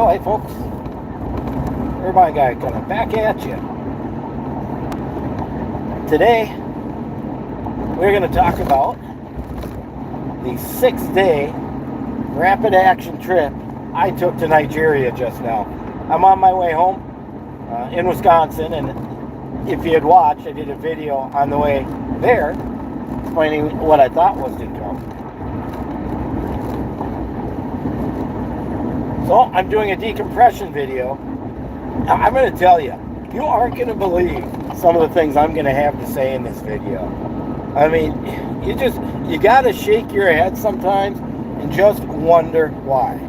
Alright folks, Turbine guy coming back at you. Today, we're going to talk about the 6-day rapid action trip I took to Nigeria just now. I'm on my way home in Wisconsin, and if you had watched, I did a video on the way there explaining what I thought was to come. So I'm doing a decompression video. Now, I'm going to tell you, you aren't going to believe some of the things I'm going to have to say in this video. I mean, you got to shake your head sometimes and just wonder why.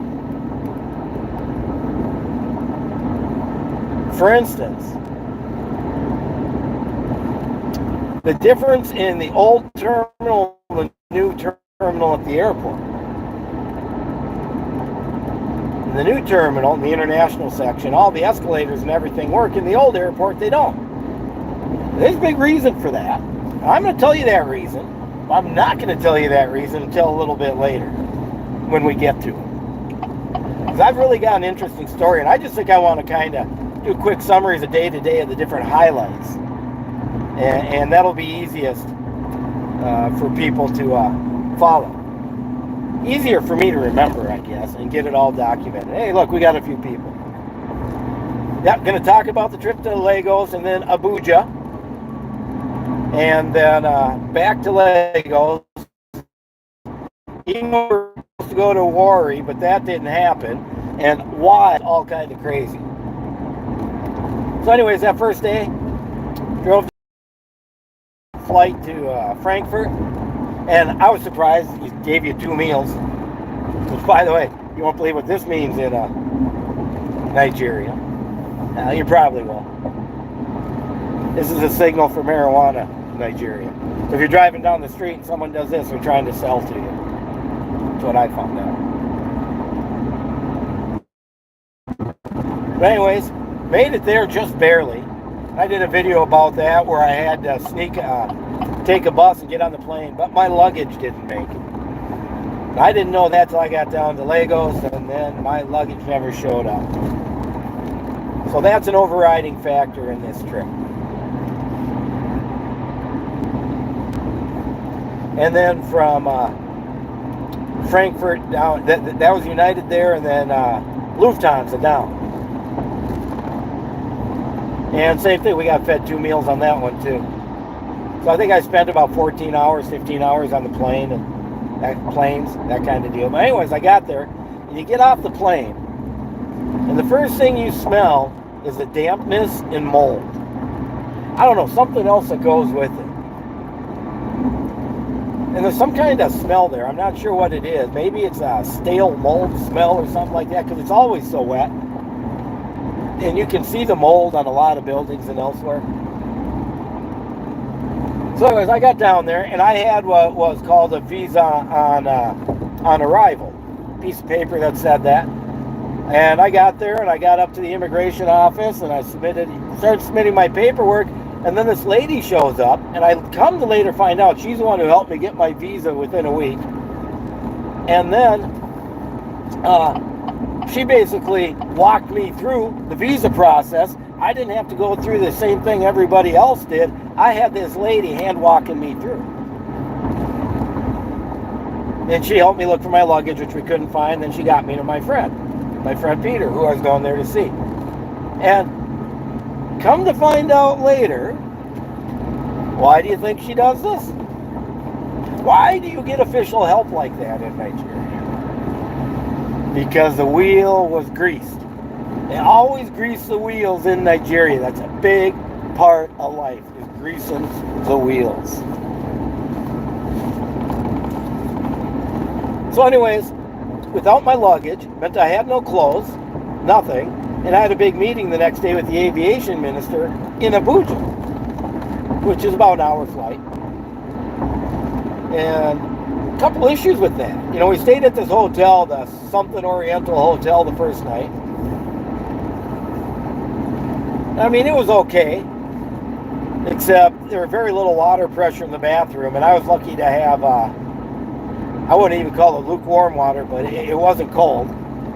For instance, the difference in the old terminal and the new terminal at the airport. In the new terminal, in the international section, all the escalators and everything work. In the old airport, they don't. There's a big reason for that. I'm going to tell you that reason. I'm not going to tell you that reason until a little bit later when we get to it. Because I've really got an interesting story, and I just think I want to kind of do quick summaries of day-to-day of the different highlights. And that'll be easiest for people to follow. Easier for me to remember, I guess, and get it all documented. Hey, look, we got a few people. Yep, going to talk about the trip to Lagos and then Abuja. And then back to Lagos. Even though we were supposed to go to Warri, but that didn't happen. And why? All kind of crazy. So anyways, that first day, drove the flight to Frankfurt. And I was surprised he gave you 2 meals. Which, by the way, you won't believe what this means in Nigeria. You probably will. This is a signal for marijuana in Nigeria. So if you're driving down the street and someone does this, they're trying to sell to you. That's what I found out. But anyways, made it there just barely. I did a video about that where I had to take a bus and get on the plane, but my luggage didn't make it. I didn't know that till I got down to Lagos, and then my luggage never showed up. So that's an overriding factor in this trip. And then from Frankfurt down, that was United there, and then Lufthansa down. And same thing, we got fed 2 meals on that one too. So I think I spent about 14 hours, 15 hours on the plane and planes, that kind of deal. But anyways, I got there, and you get off the plane, and the first thing you smell is the dampness and mold. I don't know, something else that goes with it. And there's some kind of smell there. I'm not sure what it is. Maybe it's a stale mold smell or something like that, because it's always so wet. And you can see the mold on a lot of buildings and elsewhere. So anyways, I got down there, and I had what was called a visa on arrival. Piece of paper that said that. And I got there, and I got up to the immigration office, and I started submitting my paperwork, and then this lady shows up, and I come to later find out she's the one who helped me get my visa within a week. And then she basically walked me through the visa process. I didn't have to go through the same thing everybody else did. I had this lady hand walking me through. And she helped me look for my luggage, which we couldn't find. Then she got me to my friend Peter, who I was going there to see. And come to find out later, why do you think she does this? Why do you get official help like that in Nigeria? Because the wheel was greased. They always grease the wheels in Nigeria. That's a big part of life, is greasing the wheels. So anyways, without my luggage, meant I had no clothes, nothing, and I had a big meeting the next day with the aviation minister in Abuja, which is about an hour flight. And a couple issues with that. You know, we stayed at this hotel, the something Oriental Hotel, the first night. I mean, it was okay, except there was very little water pressure in the bathroom, and I was lucky to have, I wouldn't even call it lukewarm water, but it wasn't cold.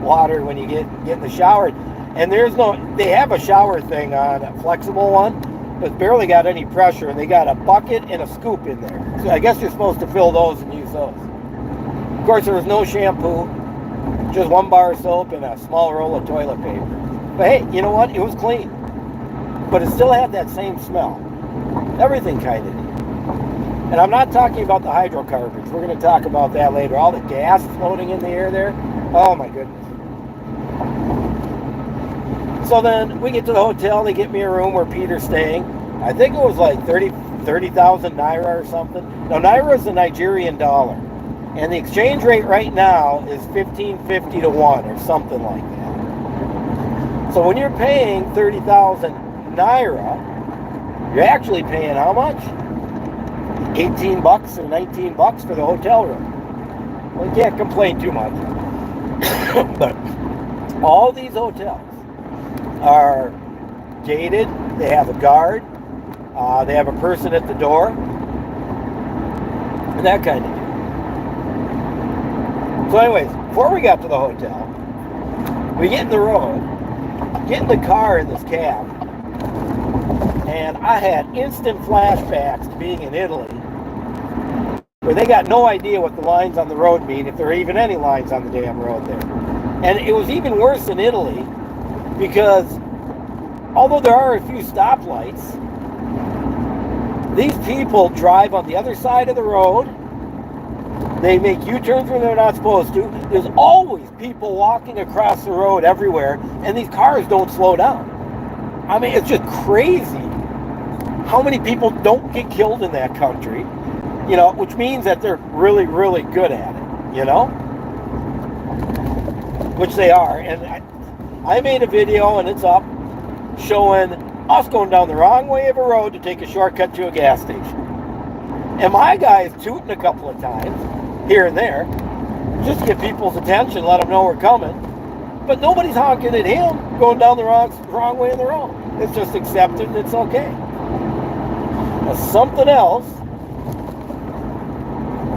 water when you get in the shower. And they have a shower thing on, a flexible one, but it's barely got any pressure, and they got a bucket and a scoop in there. So I guess you're supposed to fill those and use those. Of course, there was no shampoo, just 1 bar of soap and a small roll of toilet paper. But hey, you know what? It was clean. But it still had that same smell. Everything kind of did. And I'm not talking about the hydrocarbons. We're going to talk about that later. All the gas floating in the air there. Oh my goodness. So then we get to the hotel. They get me a room where Peter's staying. I think it was like 30,000 Naira or something. Now, Naira is the Nigerian dollar. And the exchange rate right now is 15.50 to 1 or something like that. So when you're paying 30,000 Naira, you're actually paying how much? 18 bucks or 19 bucks for the hotel room. Well, you can't complain too much. But all these hotels are gated. They have a guard. They have a person at the door. And that kind of thing. So anyways, before we got to the hotel, we get in the road, get in the car in this cab, and I had instant flashbacks to being in Italy, where they got no idea what the lines on the road mean, if there are even any lines on the damn road there. And it was even worse in Italy, because although there are a few stoplights, these people drive on the other side of the road. They make U-turns when they're not supposed to. There's always people walking across the road everywhere, and these cars don't slow down. I mean, it's just crazy how many people don't get killed in that country, you know, which means that they're really, really good at it, you know? Which they are. And I made a video, and it's up, showing us going down the wrong way of a road to take a shortcut to a gas station. And my guy is tooting a couple of times, here and there, just to get people's attention, let them know we're coming. But nobody's honking at him going down the wrong way in the road. It's just accepted and it's okay. Now, something else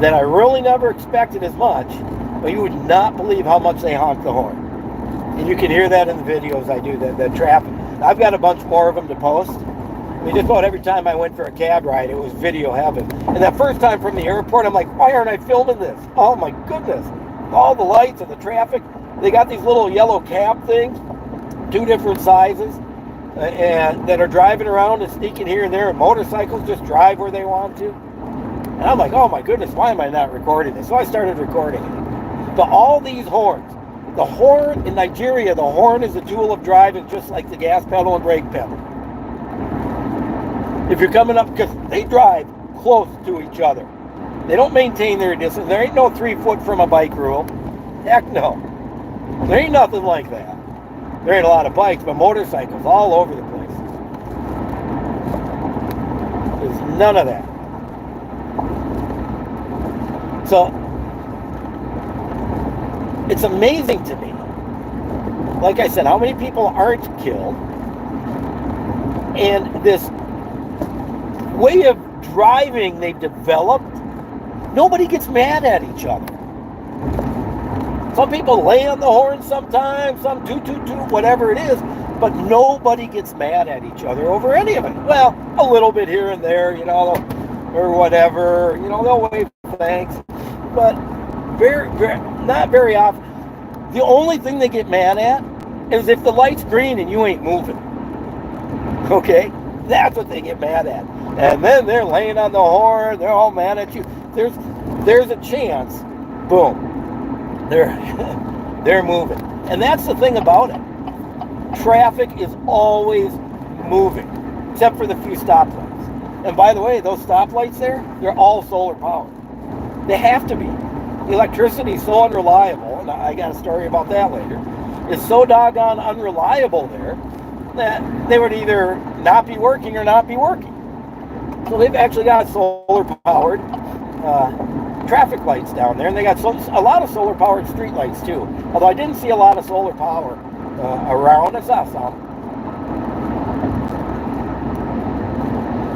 that I really never expected as much, but you would not believe how much they honk the horn. And you can hear that in the videos I do, the traffic. I've got a bunch more of them to post. I mean, just about every time I went for a cab ride, it was video heaven. And that first time from the airport, I'm like, why aren't I filming this? Oh my goodness. All the lights and the traffic. They got these little yellow cab things, 2 different sizes, and that are driving around and sneaking here and there, and motorcycles just drive where they want to. And I'm like, oh my goodness, why am I not recording this? So I started recording it. But all these horns, the horn in Nigeria, the horn is a tool of driving, just like the gas pedal and brake pedal. If you're coming up, because they drive close to each other. They don't maintain their distance. There ain't no 3 foot from a bike rule. Heck no. There ain't nothing like that. There ain't a lot of bikes, but motorcycles all over the place. There's none of that. So, it's amazing to me, like I said, how many people aren't killed, and this way of driving they've developed, nobody gets mad at each other. Some people lay on the horn sometimes, some toot, whatever it is, but nobody gets mad at each other over any of it. Well, a little bit here and there, you know, or whatever, you know, they'll wave thanks, but not very often. The only thing they get mad at is if the light's green and you ain't moving. Okay? That's what they get mad at. And then they're laying on the horn, they're all mad at you. There's a chance, boom, they're moving. And that's the thing about it. Traffic is always moving, except for the few stoplights. And by the way, those stoplights there, they're all solar powered. They have to be. The electricity is so unreliable, and I got a story about that later, it's so doggone unreliable there that they would either not be working or not be working. So they've actually got solar powered traffic lights down there, and they got a lot of solar powered street lights too. Although I didn't see a lot of solar power around. I saw some.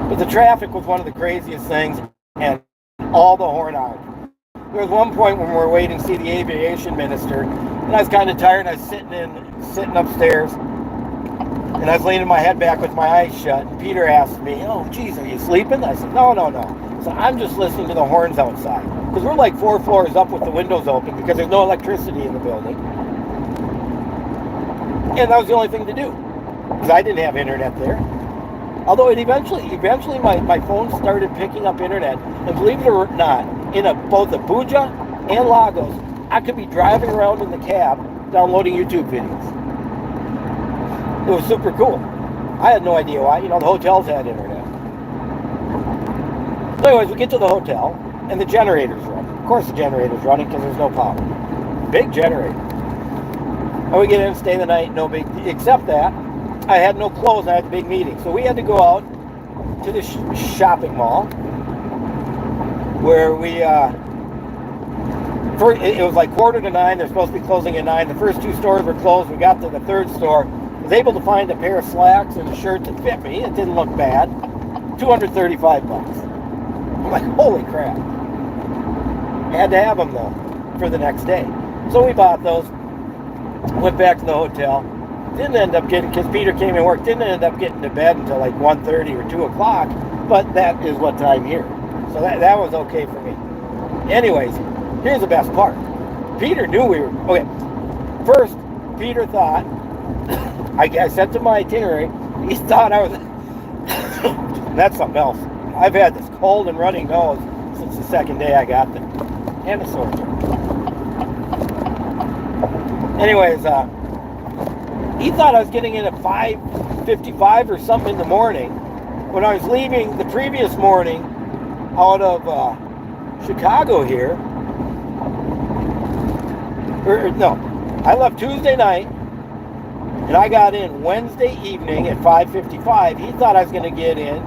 But the traffic was one of the craziest things, and all the horn honking. There was one point when we were waiting to see the aviation minister, and I was kind of tired. I was sitting upstairs, and I was leaning my head back with my eyes shut. And Peter asked me, "Oh, geez, are you sleeping?" I said, "No, no, no." So I'm just listening to the horns outside because we're like 4 floors up with the windows open because there's no electricity in the building, and that was the only thing to do because I didn't have internet there. Although it eventually my phone started picking up internet, and believe it or not, in both Abuja and Lagos, I could be driving around in the cab downloading YouTube videos. It was super cool. I had no idea why. You know, the hotels had internet. So anyways, we get to the hotel, and the generator's running. Of course the generator's running because there's no power. Big generator. And we get in and stay the night, no big, except that I had no clothes, I had a big meeting. So we had to go out to the shopping mall where we, it was like 8:45, they're supposed to be closing at 9. The first 2 stores were closed. We got to the 3rd store, was able to find a pair of slacks and a shirt that fit me. It didn't look bad. $235. I'm like, holy crap. Had to have them though for the next day. So we bought those, went back to the hotel. Didn't end up getting, because Peter came and worked, didn't end up getting to bed until like 1:30 or 2 o'clock, but that is what time here. So that was okay for me. Anyways, here's the best part. Peter knew we were, okay, first, Peter thought, I sent him my itinerary, he thought I was, that's something else. I've had this cold and runny nose since the 2nd day I got there, and a sore throat. Anyways, he thought I was getting in at 5:55 or something in the morning when I was leaving the previous morning out of Chicago here. No, I left Tuesday night and I got in Wednesday evening at 5:55. He thought I was going to get in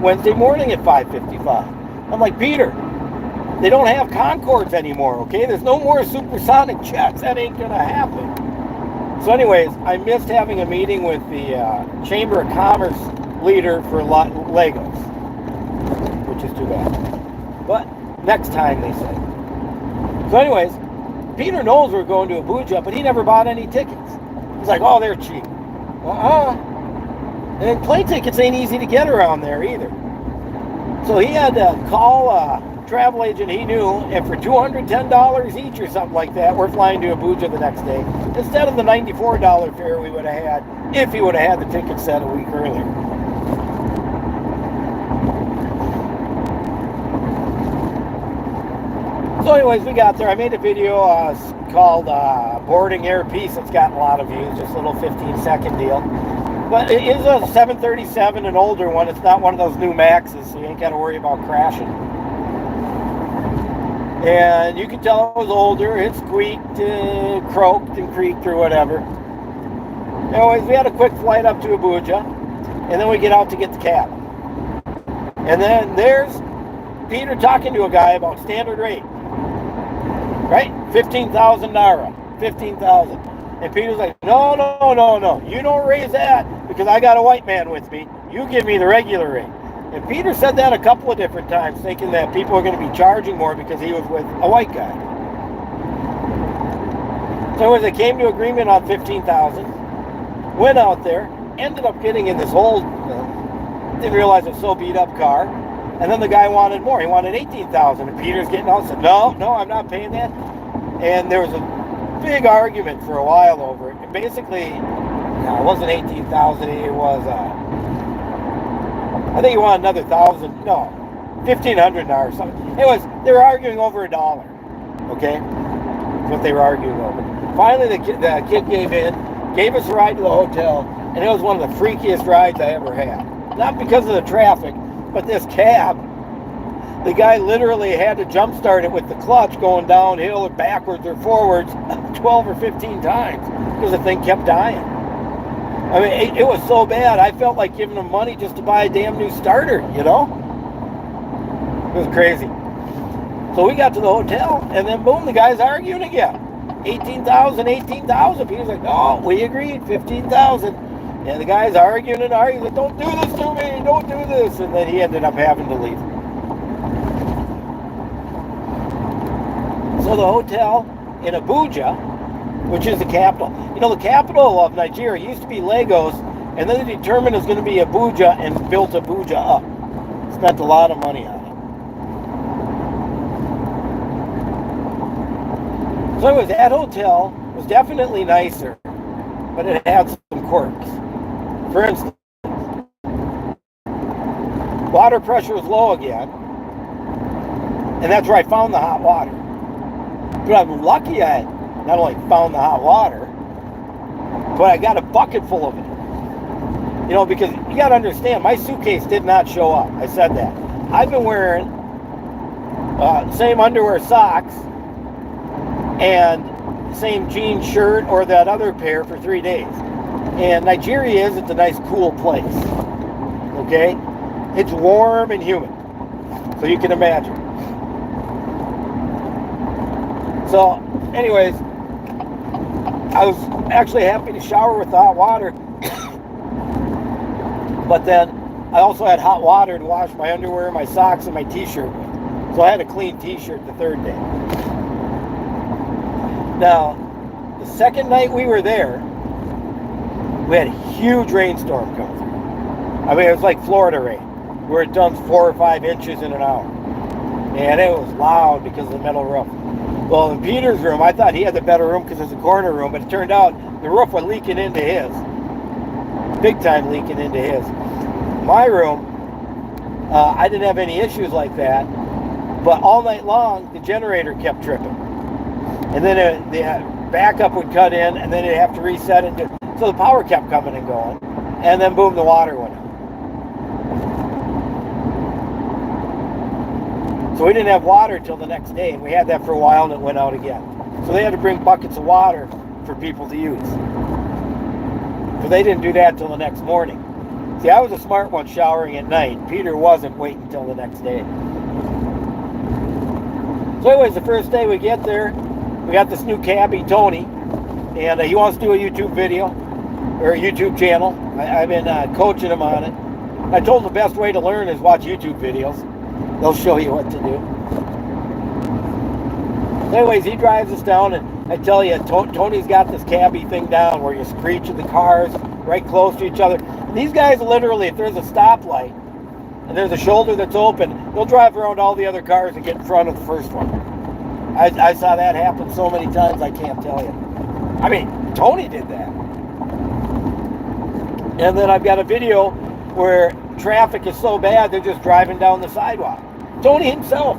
Wednesday morning at 5:55. I'm like, Peter, they don't have Concords anymore, okay? There's no more supersonic jets. That ain't going to happen. So anyways, I missed having a meeting with the Chamber of Commerce leader for Lagos, which is too bad. But next time, they say. So anyways, Peter knows we're going to Abuja, but he never bought any tickets. He's like, oh, they're cheap. And plane tickets ain't easy to get around there either. So he had to call a travel agent he knew, and for $210 each or something like that, we're flying to Abuja the next day, instead of the $94 fare we would have had if he would have had the ticket set a week earlier. So anyways, we got there. I made a video called Boarding Air Peace. It's gotten a lot of views, just a little 15-second deal. But it is a 737, an older one. It's not one of those new Maxes, so you ain't got to worry about crashing. And you can tell it was older. It squeaked, croaked, and creaked or whatever. Anyways, we had a quick flight up to Abuja, and then we get out to get the cab. And then there's Peter talking to a guy about standard rate. Right? 15,000 Naira. 15,000. And Peter's like, no, no, no, no. You don't raise that because I got a white man with me. You give me the regular rate. And Peter said that a couple of different times, thinking that people are going to be charging more because he was with a white guy. So as they came to agreement on 15,000, went out there, ended up getting in this old, didn't realize it was so beat up car. And then the guy wanted more. He wanted 18,000. And Peter's getting out and said, no, no, I'm not paying that. And there was a big argument for a while over it. And basically, no, it wasn't 18,000. It was, I think he wanted another 1,000. No, 1,500 or something. Anyways, they were arguing over $1. Okay? That's what they were arguing over. Finally, the kid gave in, gave us a ride to the hotel, and it was one of the freakiest rides I ever had. Not because of the traffic, but this cab, the guy literally had to jump start it with the clutch going downhill or backwards or forwards 12 or 15 times because the thing kept dying. I mean, it was so bad, I felt like giving him money just to buy a damn new starter, you know? It was crazy. So we got to the hotel, and then boom, the guy's arguing again. 18,000, 18,000. Peter's like, no, we agreed, 15,000. And the guy's arguing and arguing, like, don't do this to me, don't do this. And then he ended up having to leave. So the hotel in Abuja, which is the capital. You know, the capital of Nigeria used to be Lagos, and then they determined it was going to be Abuja and built Abuja up. Spent a lot of money on it. So anyways, that hotel was definitely nicer, but it had some quirks. For instance, water pressure was low again, and that's where I found the hot water. But I'm lucky I not only found the hot water, but I got a bucket full of it. You know, because you got to understand, my suitcase did not show up. I said that. I've been wearing same underwear, socks, and same jean shirt or that other pair for 3 days. And Nigeria isn't a nice, cool place. Okay? It's warm and humid. So you can imagine. So, anyways, I was actually happy to shower with the hot water. But then I also had hot water to wash my underwear, my socks, and my t-shirt with. So I had a clean t-shirt the third day. Now, the second night we were there, we had a huge rainstorm come through. I mean, it was like Florida rain, where it dumps 4 or 5 inches in an hour. And it was loud because of the metal roof. Well, in Peter's room, I thought he had the better room because it's a corner room, but it turned out the roof was leaking into his. Big time leaking into his. My room, I didn't have any issues like that, but all night long, the generator kept tripping. And then the backup would cut in, and then it'd have to reset it. So the power kept coming and going, and then boom, the water went out. So we didn't have water till the next day, and we had that for a while, and it went out again. So they had to bring buckets of water for people to use. But they didn't do that till the next morning. See, I was a smart one showering at night. Peter wasn't waiting till the next day. So anyways, the first day we get there, we got this new cabbie, Tony, and he wants to do a YouTube video, or a YouTube channel. I've been coaching him on it. I told him the best way to learn is watch YouTube videos. They'll show you what to do. Anyways, he drives us down, and I tell you, Tony's got this cabbie thing down where you screech at the cars right close to each other. And these guys literally, if there's a stoplight and there's a shoulder that's open, they'll drive around all the other cars and get in front of the first one. I saw that happen so many times, I can't tell you. I mean, Tony did that. And then I've got a video where traffic is so bad, they're just driving down the sidewalk. Tony himself,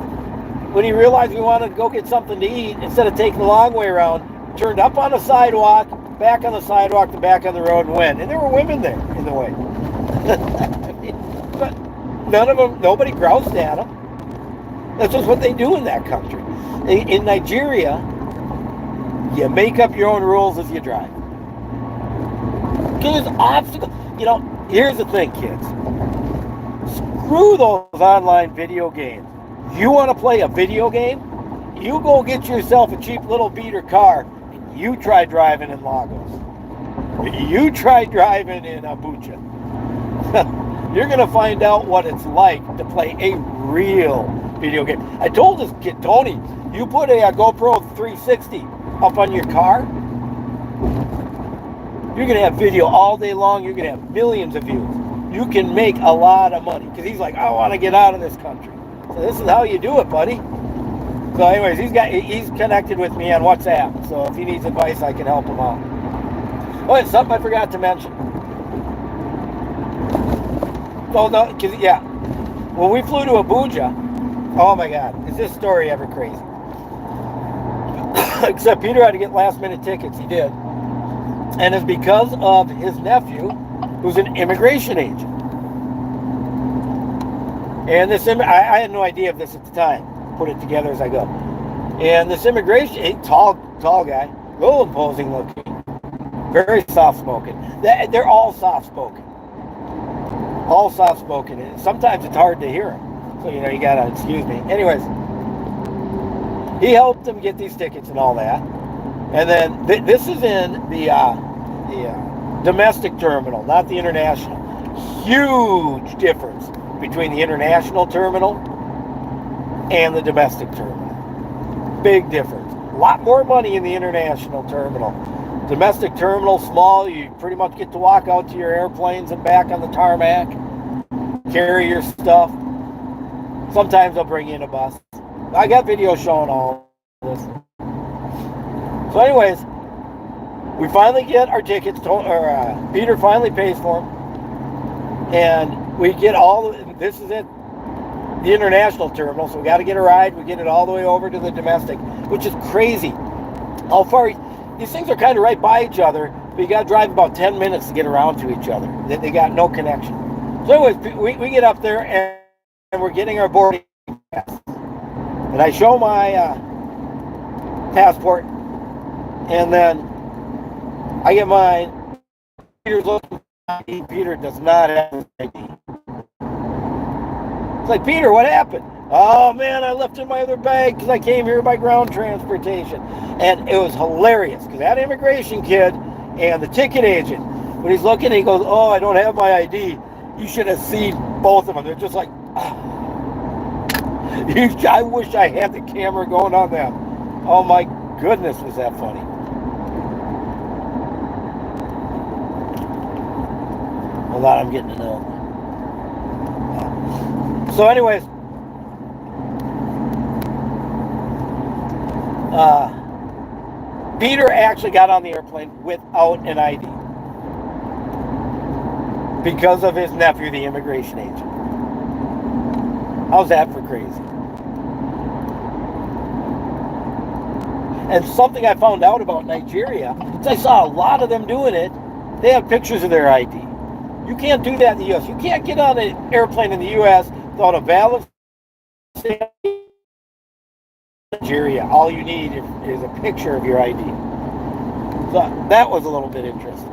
when he realized we wanted to go get something to eat, instead of taking the long way around, turned up on the sidewalk, back on the sidewalk, to back on the road and went. And there were women there in the way. But none of them, nobody groused at them. That's just what they do in that country. In Nigeria, you make up your own rules as you drive. Because there's obstacles. You know, here's the thing, kids. Screw those online video games. You want to play a video game? You go get yourself a cheap little beater car and you try driving in Lagos. You try driving in Abuja. You're going to find out what it's like to play a real video game. I told this kid, Tony, you put a GoPro 360 up on your car, you're going to have video all day long. You're going to have millions of views. You can make a lot of money. Because he's like, I want to get out of this country. So this is how you do it, buddy. So anyways, he's connected with me on WhatsApp. So if he needs advice, I can help him out. Oh, it's something I forgot to mention. Oh, no, because, yeah. When we flew to Abuja, oh my God, is this story ever crazy? Except Peter had to get last minute tickets. He did. And it's because of his nephew, who's an immigration agent. And this, I had no idea of this at the time. Put it together as I go. And this immigration, tall guy, a little imposing looking, very soft spoken. They're all soft spoken. All soft spoken. And sometimes it's hard to hear them. So, you know, you gotta excuse me. Anyways, he helped them get these tickets and all that. And then this is in the domestic terminal, not the international. Huge difference between the international terminal and the domestic terminal. Big difference. A lot more money in the international terminal. Domestic terminal, small. You pretty much get to walk out to your airplanes and back on the tarmac. Carry your stuff. Sometimes they'll bring you in a bus. I got video showing all this. So anyways, we finally get our tickets. Peter finally pays for them. And we get this is it, the international terminal. So we got to get a ride. We get it all the way over to the domestic, which is crazy. How far, these things are kind of right by each other, but you got to drive about 10 minutes to get around to each other. They got no connection. So anyways, we get up there and we're getting our boarding pass. And I show my passport, and then I get mine. Peter's looking at me. Peter does not have his ID. It's like, Peter, what happened? Oh, man, I left in my other bag because I came here by ground transportation. And it was hilarious because that immigration kid and the ticket agent, when he's looking, he goes, oh, I don't have my ID. You should have seen both of them. They're just like, ah. I wish I had the camera going on them. Oh my goodness, was that funny. Hold on, I'm getting it out. So anyways, Peter actually got on the airplane without an ID because of his nephew, the immigration agent. How's that for crazy? And something I found out about Nigeria, is I saw a lot of them doing it, they have pictures of their ID. You can't do that in the U.S. You can't get on an airplane in the U.S. without a valid stamp. Nigeria, all you need is a picture of your ID. So that was a little bit interesting.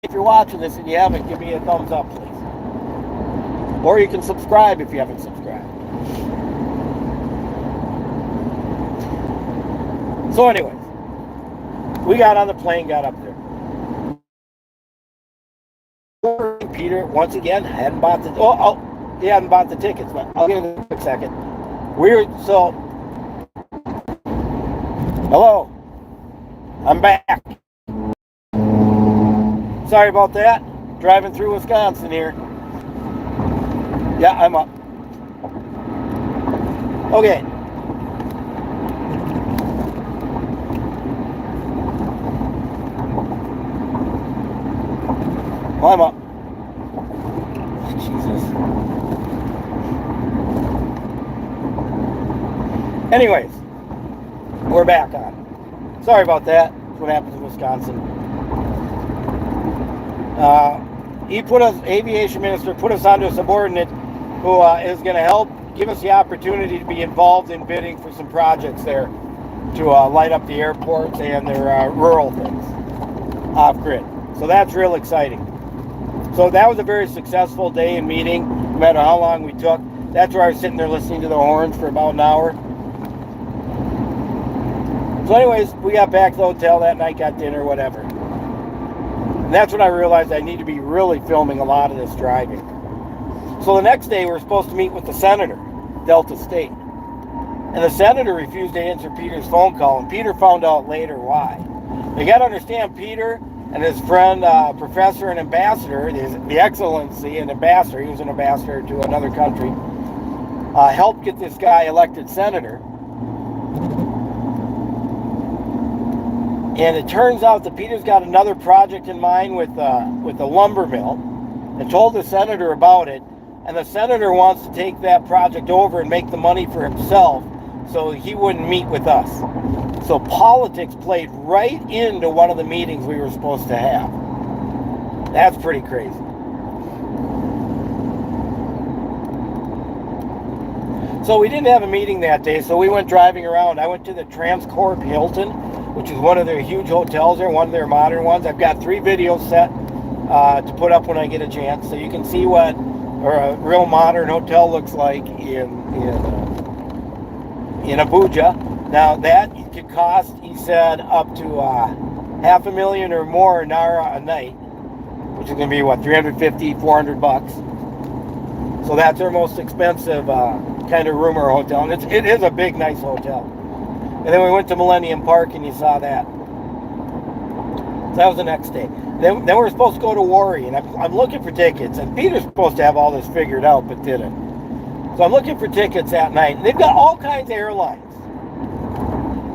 If you're watching this and you haven't, give me a thumbs up, please. Or you can subscribe if you haven't subscribed. So anyways, we got on the plane, got up there. Peter, once again, hadn't bought the... he hadn't bought the tickets, but I'll give it a quick second. Hello. I'm back. Sorry about that. Driving through Wisconsin here. Yeah, I'm up. Okay. Well, I'm up. Jesus. Anyways, we're back on. Sorry about that. That's what happens in Wisconsin. Aviation minister put us onto a subordinate who is going to help give us the opportunity to be involved in bidding for some projects there to light up the airports and their rural things off grid. So that's real exciting. So that was a very successful day in meeting, no matter how long we took. That's where I was sitting there listening to the horns for about an hour. So anyways, we got back to the hotel that night, got dinner, whatever. And that's when I realized I need to be really filming a lot of this driving. So the next day, we were supposed to meet with the senator, Delta State. And the senator refused to answer Peter's phone call, and Peter found out later why. You got to understand, Peter and his friend, professor and ambassador, the excellency and ambassador, he was an ambassador to another country, helped get this guy elected senator. And it turns out that Peter's got another project in mind with the lumber mill, and told the senator about it. And the senator wants to take that project over and make the money for himself, so he wouldn't meet with us. So politics played right into one of the meetings we were supposed to have. That's pretty crazy. So we didn't have a meeting that day, so we went driving around. I went to the Transcorp Hilton, which is one of their huge hotels there, one of their modern ones. I've got 3 videos set to put up when I get a chance, so you can see what a real modern hotel looks like in Abuja. Now that could cost, he said, up to $500,000 or more naira a night, which is going to be what, $350, $400 bucks. So that's our most expensive kind of room or hotel. And it is a big, nice hotel. And then we went to Millennium Park, and you saw that. So that was the next day. Then we were supposed to go to Warri, and I'm looking for tickets. And Peter's supposed to have all this figured out, but didn't. So I'm looking for tickets that night. And they've got all kinds of airlines.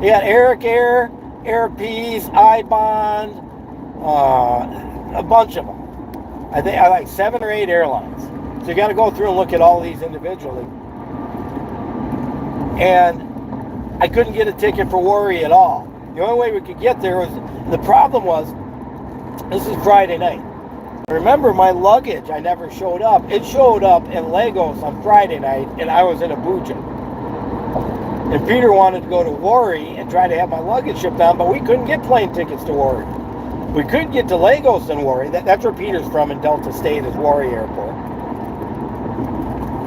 They got Eric Air, Air Peace, iBond, a bunch of them. I think I like 7 or 8 airlines. So you got to go through and look at all these individually. And I couldn't get a ticket for Warri at all. The only way we could get there was, the problem was, this is Friday night. Remember, my luggage, I never showed up. It showed up in Lagos on Friday night, and I was in Abuja. And Peter wanted to go to Warri and try to have my luggage shipped down, but we couldn't get plane tickets to Warri. We couldn't get to Lagos and Warri. That's where Peter's from in Delta State, is Warri Airport.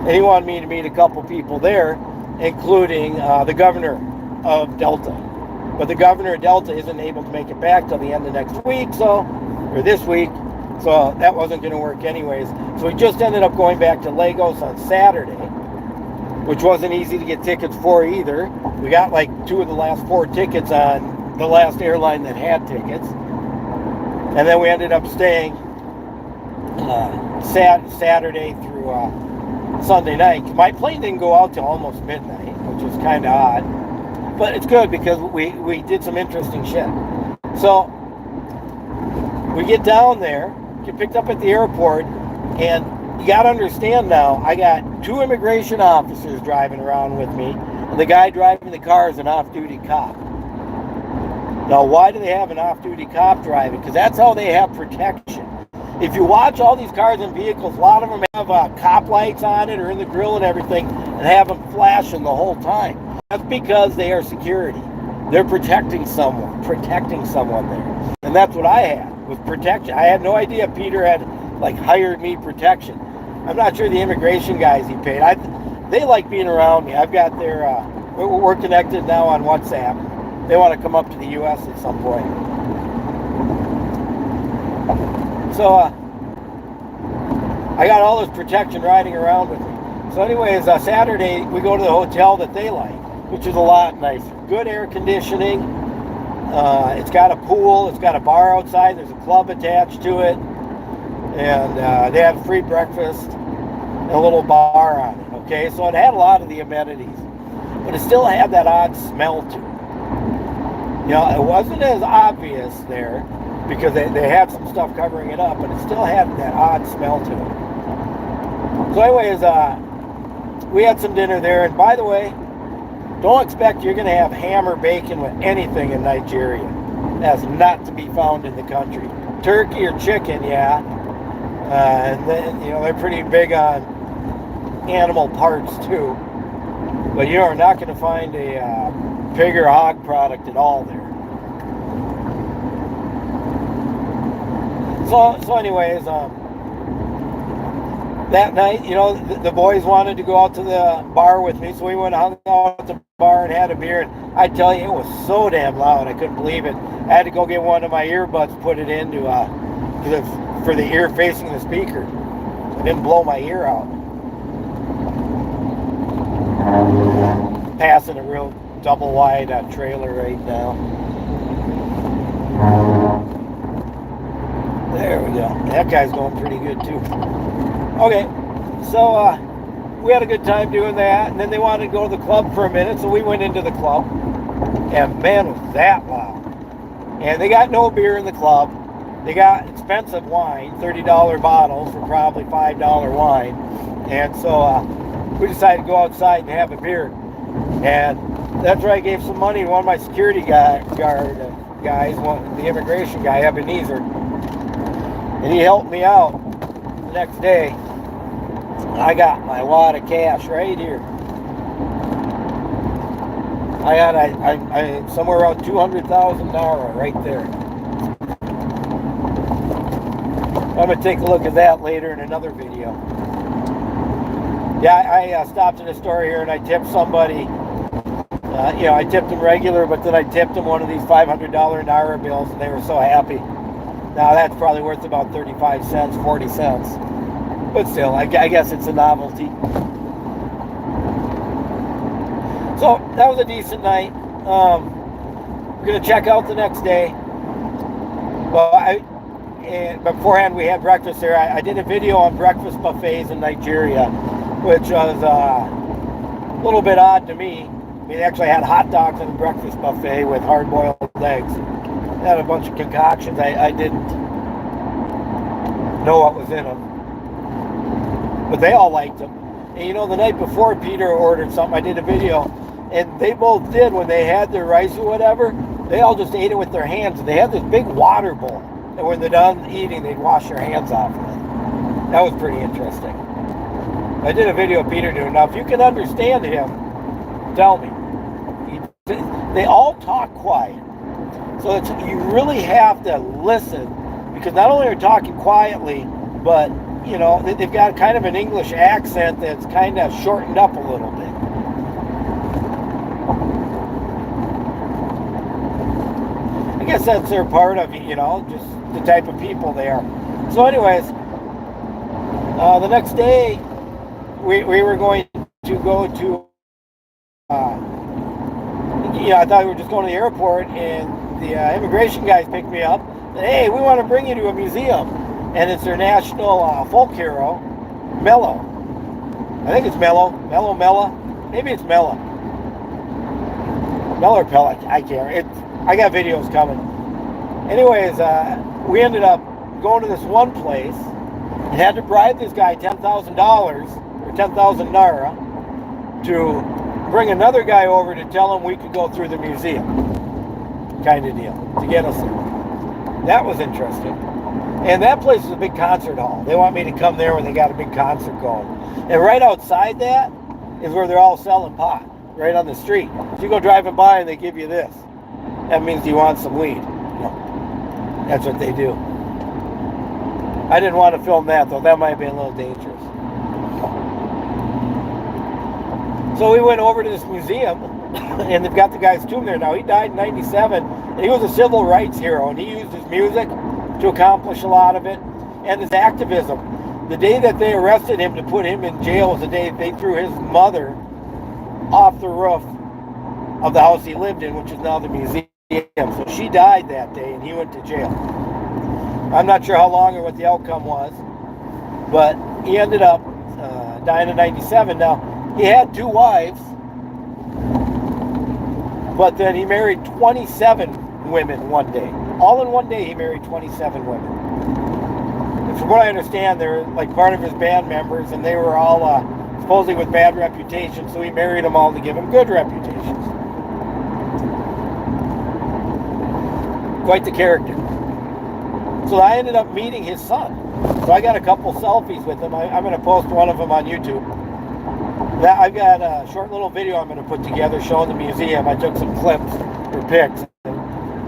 And he wanted me to meet a couple people there, including the governor of Delta. But the governor of Delta isn't able to make it back till the end of next week, or this week, so that wasn't going to work anyways. So we just ended up going back to Lagos on Saturday, which wasn't easy to get tickets for either. We got like 2 of the last 4 tickets on the last airline that had tickets. And then we ended up staying Saturday through Sunday night. My plane didn't go out till almost midnight, which was kind of odd. But it's good because we did some interesting shit. So we get down there, get picked up at the airport, and you got to understand now, I got 2 immigration officers driving around with me, and the guy driving the car is an off-duty cop. Now, why do they have an off-duty cop driving? Because that's how they have protection. If you watch all these cars and vehicles, a lot of them have cop lights on it or in the grill and everything, and have them flashing the whole time. That's because they are security. They're protecting someone there. And that's what I had, was protection. I had no idea Peter had hired me protection. I'm not sure the immigration guys he paid. They like being around me. I've got their, we're connected now on WhatsApp. They want to come up to the U.S. at some point. So I got all this protection riding around with me. So anyways, Saturday we go to the hotel that they like, which is a lot nicer. Good air conditioning. It's got a pool. It's got a bar outside. There's a club attached to it. And they have free breakfast and a little bar on it. Okay, so it had a lot of the amenities. But it still had that odd smell to it. You know, it wasn't as obvious there because they had some stuff covering it up, but it still had that odd smell to it. So anyways, we had some dinner there. And by the way, don't expect you're going to have ham or bacon with anything in Nigeria. That's not to be found in the country. Turkey or chicken, yeah. And then, you know, they're pretty big on animal parts too. But you are not going to find a pig or hog product at all there. So anyways, that night, you know, the boys wanted to go out to the bar with me, so we went and hung out at the bar and had a beer. And I tell you, it was so damn loud, I couldn't believe it. I had to go get one of my earbuds, put it into for the ear facing the speaker. So it didn't blow my ear out. Passing a real double wide trailer right now. There we go. That guy's going pretty good too. Okay, so we had a good time doing that, and then they wanted to go to the club for a minute, so we went into the club, and man, was that loud. And they got no beer in the club. They got expensive wine, $30 bottles for probably $5 wine, and so we decided to go outside and have a beer. And that's where I gave some money to one of my security guys, the immigration guy, Ebenezer, and he helped me out the next day. I got my wad of cash right here. I got I somewhere around 200,000 naira right there. I'm gonna take a look at that later in another video. Yeah, I stopped at a store here and I tipped somebody. You know, I tipped them regular, but then I tipped them one of these $500 naira bills, and they were so happy. Now that's probably worth about 35 cents, 40 cents. But still, I guess it's a novelty. So that was a decent night. We're gonna check out the next day. Well, but beforehand we had breakfast there. I did a video on breakfast buffets in Nigeria, which was a little bit odd to me. I mean, they actually had hot dogs in the breakfast buffet with hard-boiled eggs. They had a bunch of concoctions. I didn't know what was in them, but they all liked them. And you know, the night before, Peter ordered something. I did a video, and they both did. When they had their rice or whatever, they all just ate it with their hands. And they had this big water bowl, and when they're done eating, they'd wash their hands off of it. That was pretty interesting. I did a video of Peter doing. Now, if you can understand him, tell me. They all talk quiet, so you really have to listen, because not only are they talking quietly, but you know, they've got kind of an English accent that's kind of shortened up a little bit. I guess that's their part of, you know, just the type of people they are. So anyways, the next day we were going to go to I thought we were just going to the airport, and the immigration guys picked me up and, hey, we want to bring you to a museum, and it's their national folk hero, Mello. I think it's Mella. Maybe it's Mella or Pella. I can't. I got videos coming. Anyways, we ended up going to this one place and had to bribe this guy $10,000 or 10,000 naira to bring another guy over to tell him we could go through the museum, kind of deal, to get us there. That was interesting. And that place is a big concert hall. They want me to come there when they got a big concert going. And right outside that is where they're all selling pot, right on the street. If you go driving by and they give you this, that means you want some weed. No, that's what they do. I didn't want to film that, though. That might be a little dangerous. So we went over to this museum, and they've got the guy's tomb there now. He died in '97, and he was a civil rights hero, and he used his music to accomplish a lot of it, and his activism. The day that they arrested him to put him in jail was the day they threw his mother off the roof of the house he lived in, which is now the museum. So she died that day, and he went to jail. I'm not sure how long or what the outcome was, but he ended up dying in '97. Now, he had 2 wives, but then he married 27 women one day. All in one day, he married 27 women. And from what I understand, they're like part of his band members, and they were all supposedly with bad reputations, so he married them all to give them good reputations. Quite the character. So I ended up meeting his son. So I got a couple selfies with him. I'm going to post one of them on YouTube. I've got a short little video I'm going to put together showing the museum. I took some clips or pics.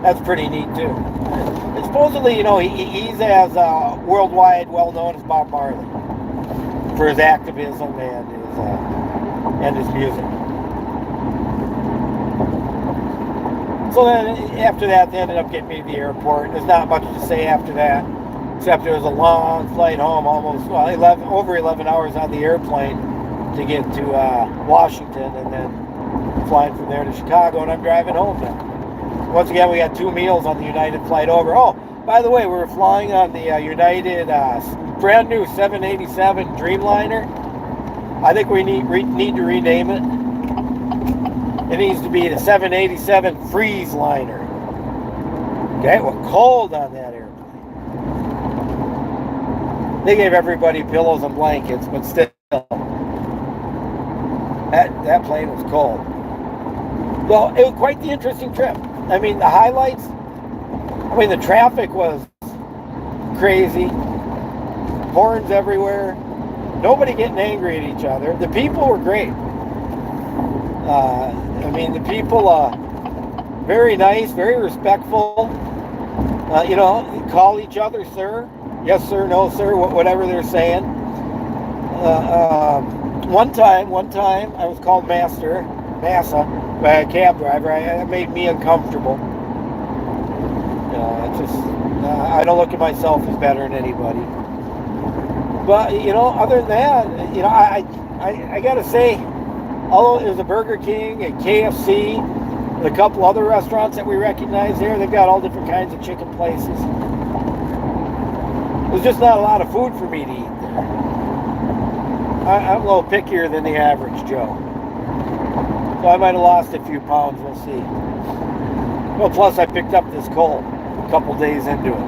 That's pretty neat too. And supposedly, you know, he's as worldwide well known as Bob Marley for his activism and his music. So then after that, they ended up getting me to the airport. There's not much to say after that, except it was a long flight home, over 11 hours on the airplane to get to Washington, and then flying from there to Chicago, and I'm driving home now. Once again, we got 2 meals on the United flight over. Oh, by the way, we were flying on the United brand new 787 Dreamliner. I think we need to rename it. It needs to be the 787 Freeze Liner. Okay, well, cold on that airplane. They gave everybody pillows and blankets, but still, that plane was cold. Well, it was quite the interesting trip. I mean, the highlights, the traffic was crazy. Horns everywhere. Nobody getting angry at each other. The people were great. The people, very nice, very respectful. Call each other sir. Yes, sir, no, sir, whatever they're saying. One time, I was called Massa, by a cab driver. It made me uncomfortable. I don't look at myself as better than anybody. But, other than that, I got to say, Although there's a Burger King, a KFC, and a couple other restaurants that we recognize there. They've got all different kinds of chicken places. There's just not a lot of food for me to eat there. I'm a little pickier than the average Joe. So I might have lost a few pounds, we'll see. Well, plus I picked up this cold a couple days into it.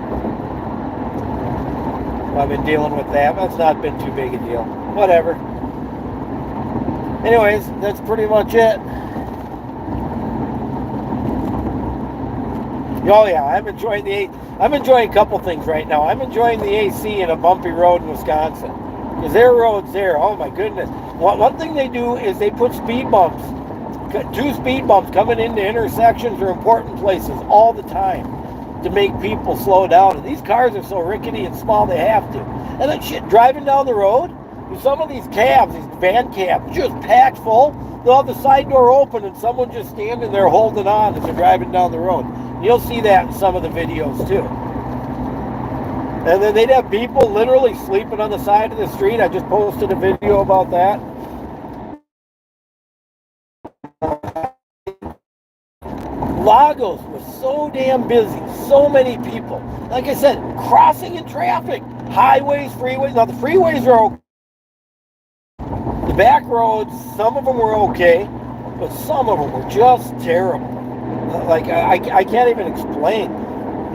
So I've been dealing with that. That's not been too big a deal. Whatever. Anyways, that's pretty much it. Oh yeah, I'm enjoying a couple things right now. I'm enjoying the AC in a bumpy road in Wisconsin. Because their roads there, oh my goodness. One thing they do is they put speed bumps. 2 speed bumps coming into intersections or important places all the time to make people slow down. And these cars are so rickety and small they have to. And then shit, driving down the road, some of these cabs, these van cabs, just packed full. They'll have the side door open and someone just standing there holding on as they're driving down the road. You'll see that in some of the videos too. And then they'd have people literally sleeping on the side of the street. I just posted a video about that. Lagos was so damn busy, so many people. Like I said, crossing in traffic, highways, freeways. Now the freeways are okay. The back roads, some of them were okay, but some of them were just terrible. Like I can't even explain.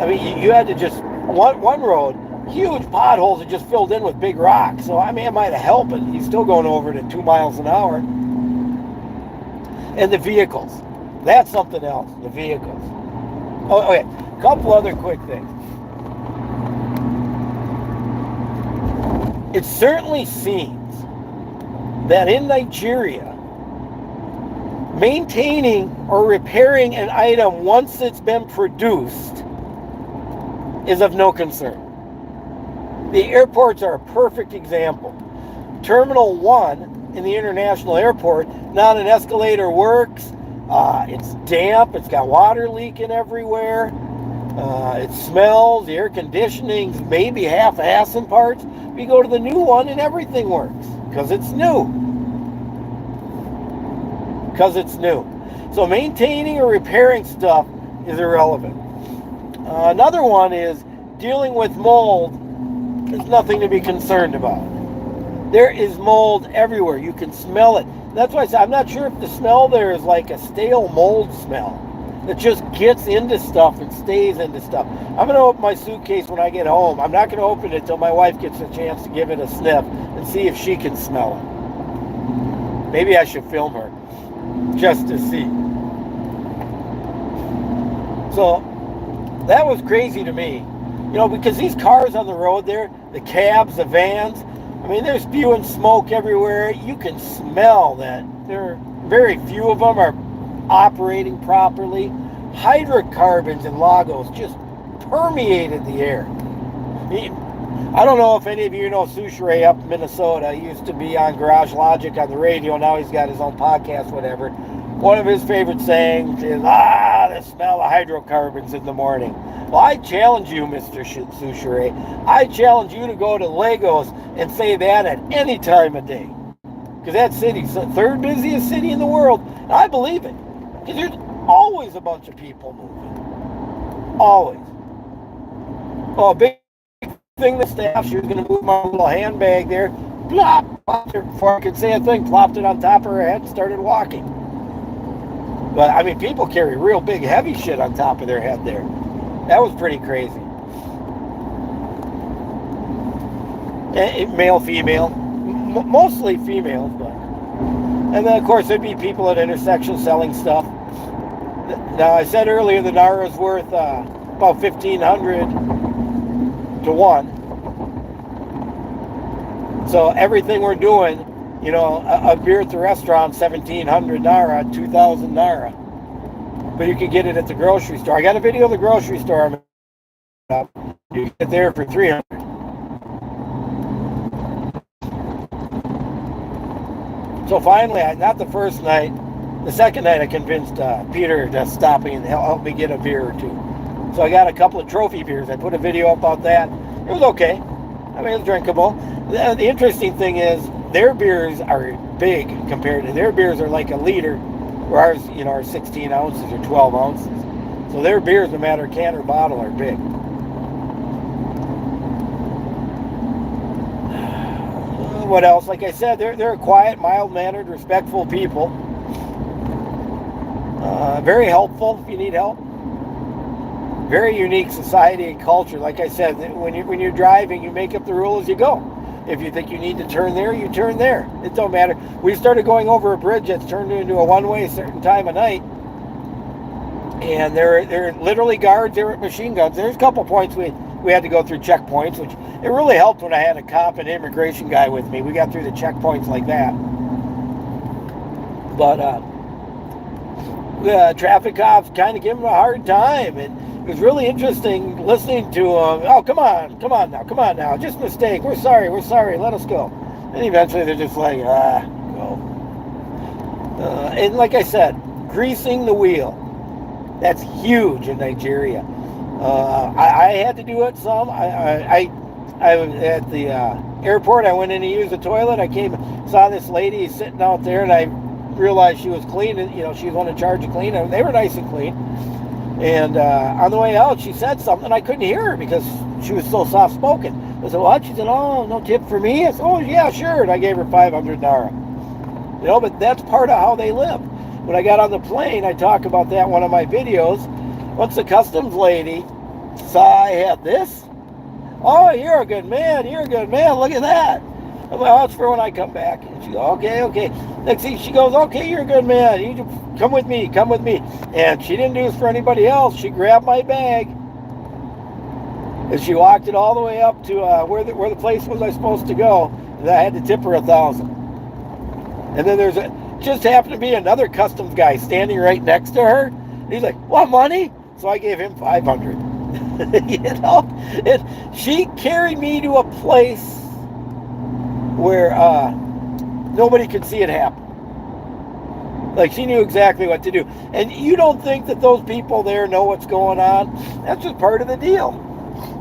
I mean, you had to just one road, huge potholes that just filled in with big rocks. So I mean, it might have helped, but he's still going over it at 2 miles an hour. And the vehicles. That's something else, the vehicles. Oh, okay, a couple other quick things. It certainly seems that in Nigeria, maintaining or repairing an item once it's been produced is of no concern. The airports are a perfect example. Terminal 1 in the international airport, not an escalator works. It's damp, it's got water leaking everywhere, it smells, the air conditioning's maybe half-ass in parts. We go to the new one and everything works, because it's new. So maintaining or repairing stuff is irrelevant. Another one is dealing with mold is nothing to be concerned about. There is mold everywhere. You can smell it. That's why I said I'm not sure if the smell there is like a stale mold smell that just gets into stuff and stays into stuff. I'm going to open my suitcase when I get home. I'm not going to open it until my wife gets a chance to give it a sniff and see if she can smell it. Maybe I should film her just to see. So that was crazy to me. You know, because these cars on the road there, the cabs, the vans, I mean, they're spewing smoke everywhere. You can smell that. Very few of them are operating properly. Hydrocarbons in Lagos just permeated the air. I don't know if any of you know Sushere up in Minnesota. He used to be on Garage Logic on the radio. Now he's got his own podcast, whatever. One of his favorite sayings is, the smell of hydrocarbons in the morning. Well, I challenge you, Mr. Sushere. I challenge you to go to Lagos and say that at any time of day. Because that city's the 3rd busiest city in the world. And I believe it. Because there's always a bunch of people moving. Always. Oh, a big thing the staff, she was going to move my little handbag there. Plop! Plopped her before I could say a thing. Plopped it on top of her head and started walking. But, I mean, people carry real big, heavy shit on top of their head there. That was pretty crazy. Male, female. Mostly females, but... And then, of course, there'd be people at intersections selling stuff. Now, I said earlier the Naira's worth about 1,500 to 1. So everything we're doing, you know, a beer at the restaurant, 1,700 Naira, 2,000 Naira. But you can get it at the grocery store. I got a video of the grocery store. You can get there for 300. So finally, not the first night, the second night I convinced Peter to stop me and help me get a beer or two. So I got a couple of trophy beers. I put a video about that. It was okay. I mean, it was drinkable. The interesting thing is, their beers are big compared to their beers are like a liter, where ours, are 16 ounces or 12 ounces. So their beers, no matter can or bottle, are big. What else? Like I said, they're a quiet, mild-mannered, respectful people. Very helpful if you need help. Very unique society and culture. Like I said, when you're driving, you make up the rule as you go. If you think you need to turn there, you turn there. It don't matter. We started going over a bridge that's turned into a one-way a certain time of night, and there are literally guards there with machine guns. There's a couple points we had to go through checkpoints, which it really helped when I had a cop and immigration guy with me. We got through the checkpoints like that. But the traffic cops kind of give them a hard time, and it was really interesting listening to them. Oh, come on now, just a mistake. We're sorry, let us go. And eventually they're just like, go. And like I said, greasing the wheel. That's huge in Nigeria. I had to do it some. I was at the airport. I went in to use the toilet. I saw this lady sitting out there, and I realized she was clean. And, she was on a charge of clean. And they were nice and clean. And on the way out, she said something. I couldn't hear her because she was so soft-spoken. I said, what? She said, oh, no tip for me? I said, oh, yeah, sure. And I gave her 500 naira. But that's part of how they live. When I got on the plane, I talk about that in one of my videos. Once the customs lady saw I had this, oh, you're a good man, look at that. I'm like, oh, it's for when I come back. And she goes, okay. Next thing she goes, okay, you're a good man. You come with me. And she didn't do this for anybody else. She grabbed my bag and she walked it all the way up to where the place was I was supposed to go. And I had to tip her 1,000. And then just happened to be another customs guy standing right next to her. And he's like, what, money? So I gave him 500. And she carried me to a place where nobody could see it happen. Like, she knew exactly what to do. And you don't think that those people there know what's going on? That's just part of the deal.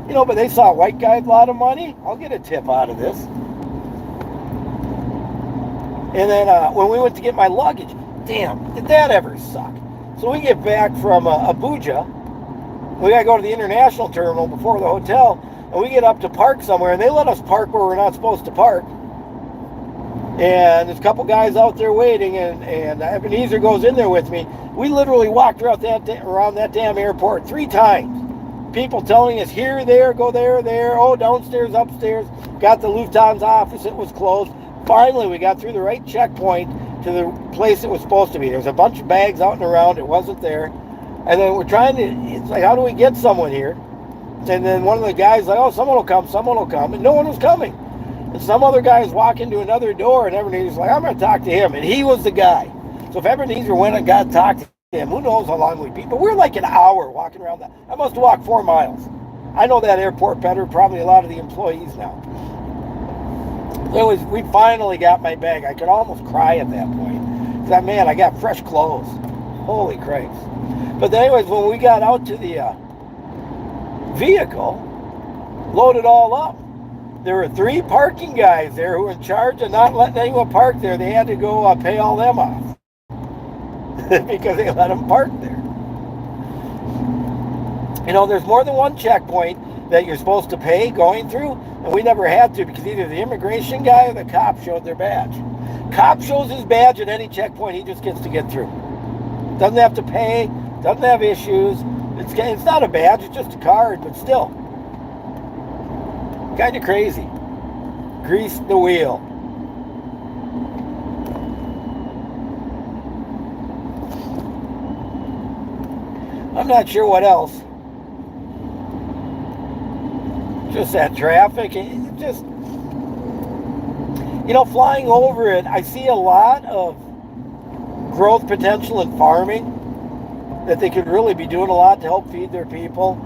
But they saw a white guy with a lot of money. I'll get a tip out of this. And then when we went to get my luggage, damn, did that ever suck? So we get back from Abuja. We got to go to the international terminal before the hotel. And we get up to park somewhere. And they let us park where we're not supposed to park. And there's a couple guys out there waiting, and Ebenezer goes in there with me. We literally walked around that damn airport 3 times. People telling us here, there, go there, oh, downstairs, upstairs. Got the Lufthansa office, it was closed. Finally, we got through the right checkpoint to the place it was supposed to be. There was a bunch of bags out and around, it wasn't there. And then it's like, how do we get someone here? And then one of the guys like, oh, someone will come. And no one was coming. And some other guy was walking to another door, and Ebenezer's like, I'm going to talk to him. And he was the guy. So if Ebenezer went and got to talk to him, who knows how long we'd be. But we're like an hour walking around that. I must have walked 4 miles. I know that airport better, probably a lot of the employees now. We finally got my bag. I could almost cry at that point. Because, man, I got fresh clothes. Holy Christ. But anyways, when we got out to the vehicle, loaded all up, there were 3 parking guys there who were in charge of not letting anyone park there. They had to go pay all them off because they let them park there. There's more than one checkpoint that you're supposed to pay going through, and we never had to because either the immigration guy or the cop showed their badge. Cop shows his badge at any checkpoint, he just gets to get through. Doesn't have to pay, doesn't have issues. It's not a badge, it's just a card, but still. Kind of crazy. Grease the wheel. I'm not sure what else. Just that traffic. Just, flying over it, I see a lot of growth potential in farming, that they could really be doing a lot to help feed their people.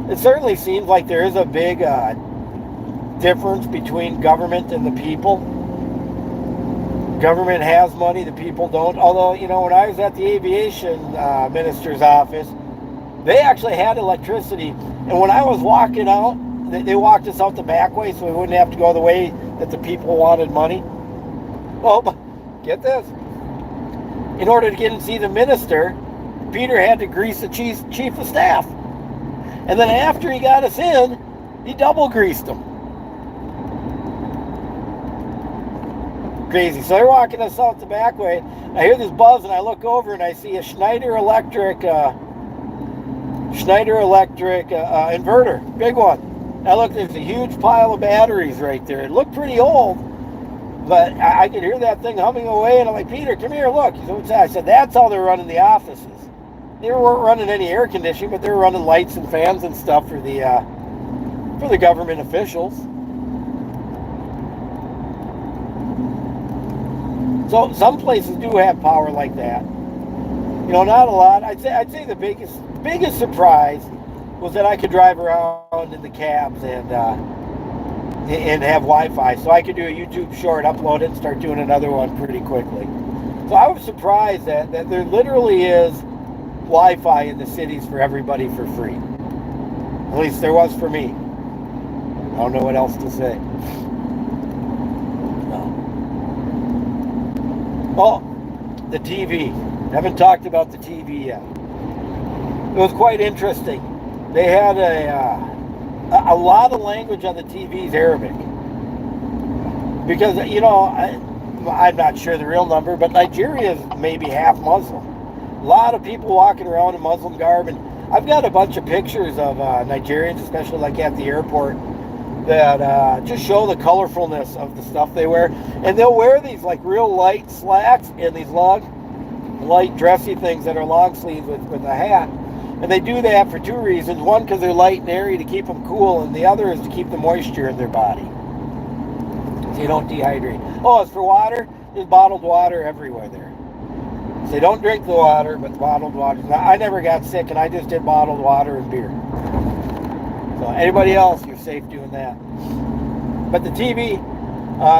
It certainly seems like there is a big difference between government and the people. Government has money, the people don't. Although, when I was at the aviation minister's office, they actually had electricity. And when I was walking out, they walked us out the back way so we wouldn't have to go the way that the people wanted money. Well, get this. In order to get and see the minister, Peter had to grease the chief of staff. And then after he got us in, he double greased him. Crazy. So they're walking us out the back way. I hear this buzz, and I look over, and I see a Schneider Electric inverter, big one. I look, there's a huge pile of batteries right there. It looked pretty old, but I could hear that thing humming away, and I'm like, Peter, come here, look. He said, what's that? I said, that's how they're running the offices. They weren't running any air conditioning, but they were running lights and fans and stuff for the government officials. So some places do have power like that. You know, not a lot. I'd say the biggest surprise was that I could drive around in the cabs and have Wi-Fi, so I could do a YouTube short, upload it, and start doing another one pretty quickly. So I was surprised that there literally is Wi-Fi in the cities for everybody for free. At least there was for me. I don't know what else to say. Oh, the TV. Haven't talked about the TV yet. It was quite interesting. They had a lot of language on the TVs, Arabic. Because, you know, I'm not sure the real number, but Nigeria is maybe half Muslim. A lot of people walking around in Muslim garb. And I've got a bunch of pictures of Nigerians, especially like at the airport, that just show the colorfulness of the stuff they wear. And they'll wear these like real light slacks and these long, light dressy things that are long sleeves with a hat. And they do that for two reasons. One, because they're light and airy to keep them cool, and the other is to keep the moisture in their body so you don't dehydrate. Oh, as for water, there's bottled water everywhere there. So they don't drink the water, but bottled water. Now, I never got sick, and I just did bottled water and beer. So anybody else, you're safe doing that. But the TV,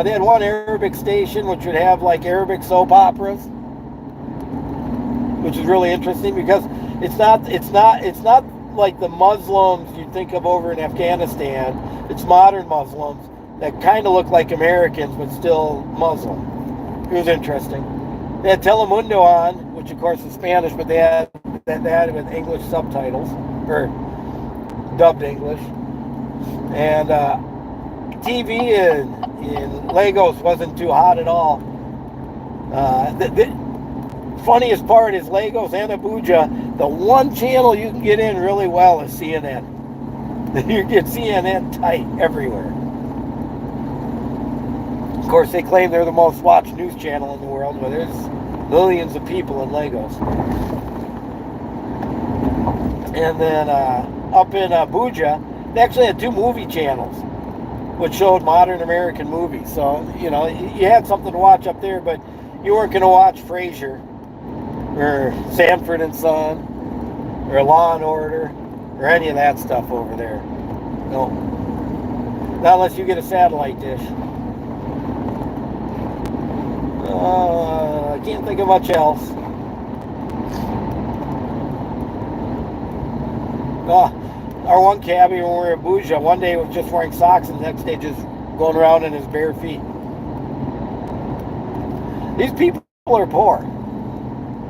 they had one Arabic station which would have like Arabic soap operas, which is really interesting because it's not like the Muslims you think of over in Afghanistan. It's modern Muslims that kind of look like Americans but still Muslim. It was interesting. They had Telemundo on, which of course is Spanish, but they had it with English subtitles or dubbed English. And TV in Lagos wasn't too hot at all. The funniest part is Lagos and Abuja, the one channel you can get in really well is CNN. You get CNN tight everywhere. Of course, they claim they're the most watched news channel in the world, but there's millions of people in Lagos. And then up in Abuja, they actually had two movie channels which showed modern American movies. So, you know, you had something to watch up there, but you weren't going to watch Frasier or Sanford and Son or Law and Order or any of that stuff over there. No. Not unless you get a satellite dish. I can't think of much else. Our one cabbie when we were in Abuja, one day was just wearing socks and the next day just going around in his bare feet. These people are poor.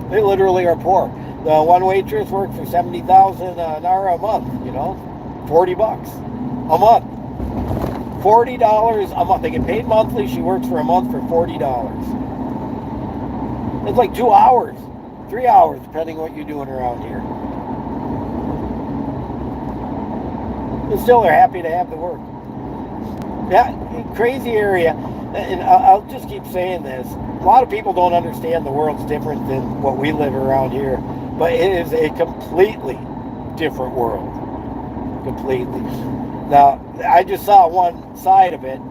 They literally are poor. The one waitress worked for $70,000 naira a month, you know, $40 a month. $40 a month. They get paid monthly. She works for a month for $40. It's like 2 hours, 3 hours, depending what you're doing around here. But still, they're happy to have the work. Yeah, crazy area. And I'll just keep saying this. A lot of people don't understand the world's different than what we live around here. But it is a completely different world. Completely. Now, I just saw one side of it.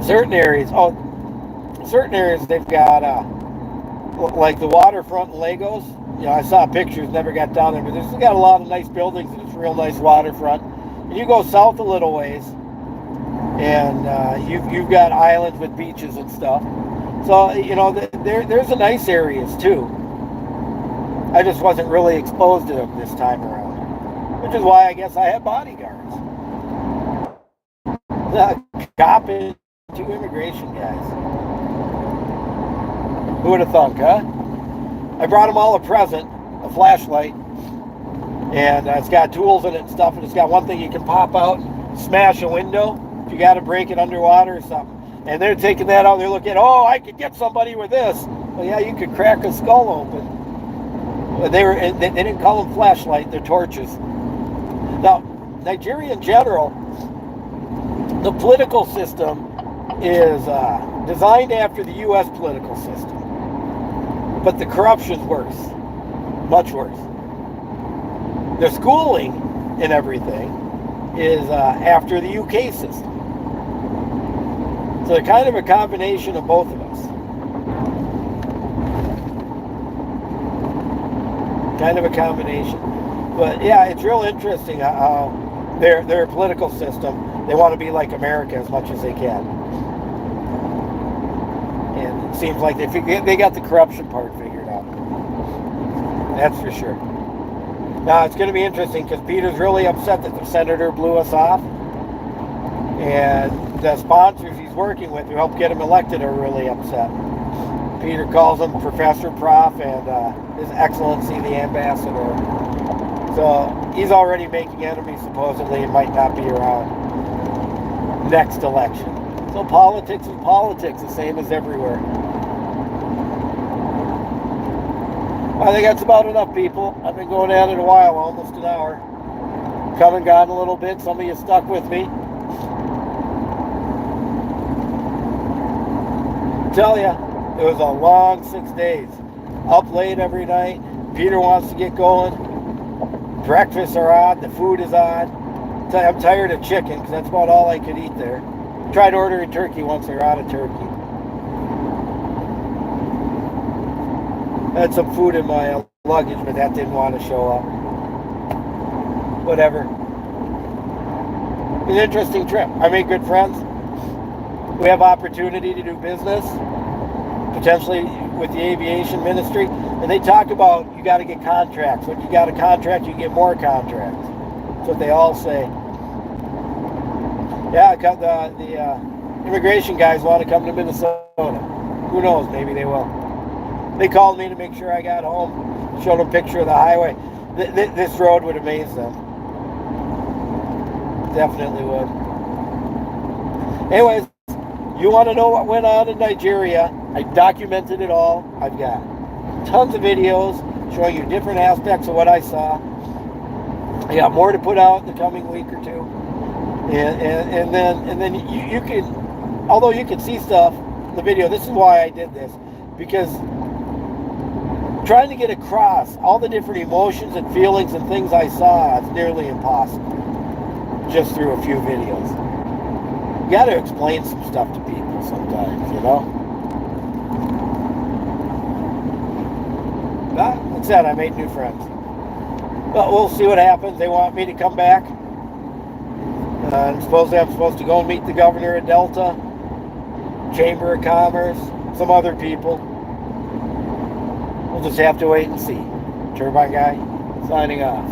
Certain areas they've got, like the waterfront in Lagos. You know, I saw pictures, never got down there, but there's got a lot of nice buildings and it's a real nice waterfront. And you go south a little ways, and you've got islands with beaches and stuff. So, you know, there's a nice areas too. I just wasn't really exposed to them this time around, which is why I guess I had bodyguards. The cop in 2 immigration guys. Who would have thunk, huh? I brought them all a present, a flashlight, and it's got tools in it and stuff, and it's got one thing you can pop out, smash a window if you got to break it underwater or something. And they're taking that out. They're looking, oh, I could get somebody with this. Well, yeah, you could crack a skull open. But they didn't call them flashlight, they're torches. Now, Nigeria in general, the political system is designed after the U.S. political system. But the corruption's worse, much worse. The schooling and everything is after the UK system. So they're kind of a combination of both of us. Kind of a combination. But yeah, it's real interesting how their political system, they want to be like America as much as they can. And it seems like they got the corruption part figured out. That's for sure. Now, it's going to be interesting because Peter's really upset that the senator blew us off. And the sponsors he's working with who helped get him elected are really upset. Peter calls him Professor Prof and His Excellency the Ambassador. So he's already making enemies supposedly and might not be around next election. So politics is politics, the same as everywhere. I think that's about enough, people. I've been going at it a while, almost an hour. Come and gone a little bit. Some of you stuck with me. Tell you, it was a long 6 days. Up late every night. Peter wants to get going. Breakfasts are on. The food is on. I'm tired of chicken because that's about all I could eat there. Tried ordering turkey once they're out of turkey. I had some food in my luggage, but that didn't want to show up. Whatever. It was an interesting trip. I made good friends. We have opportunity to do business, potentially with the aviation ministry. And they talk about you got to get contracts. When you got a contract, you get more contracts. That's what they all say. Yeah, the immigration guys want to come to Minnesota. Who knows? Maybe they will. They called me to make sure I got home. Showed them a picture of the highway. This road would amaze them. Definitely would. Anyways, you want to know what went on in Nigeria? I documented it all. I've got tons of videos showing you different aspects of what I saw. I got more to put out in the coming week or two. And then you can, although you can see stuff in the video, this is why I did this, because trying to get across all the different emotions and feelings and things I saw is nearly impossible just through a few videos. You got to explain some stuff to people sometimes, you know. But like I said, I made new friends. But we'll see what happens. They want me to come back. I'm supposed to go and meet the governor of Delta, Chamber of Commerce, some other people. We'll just have to wait and see. Turbine Guy, signing off.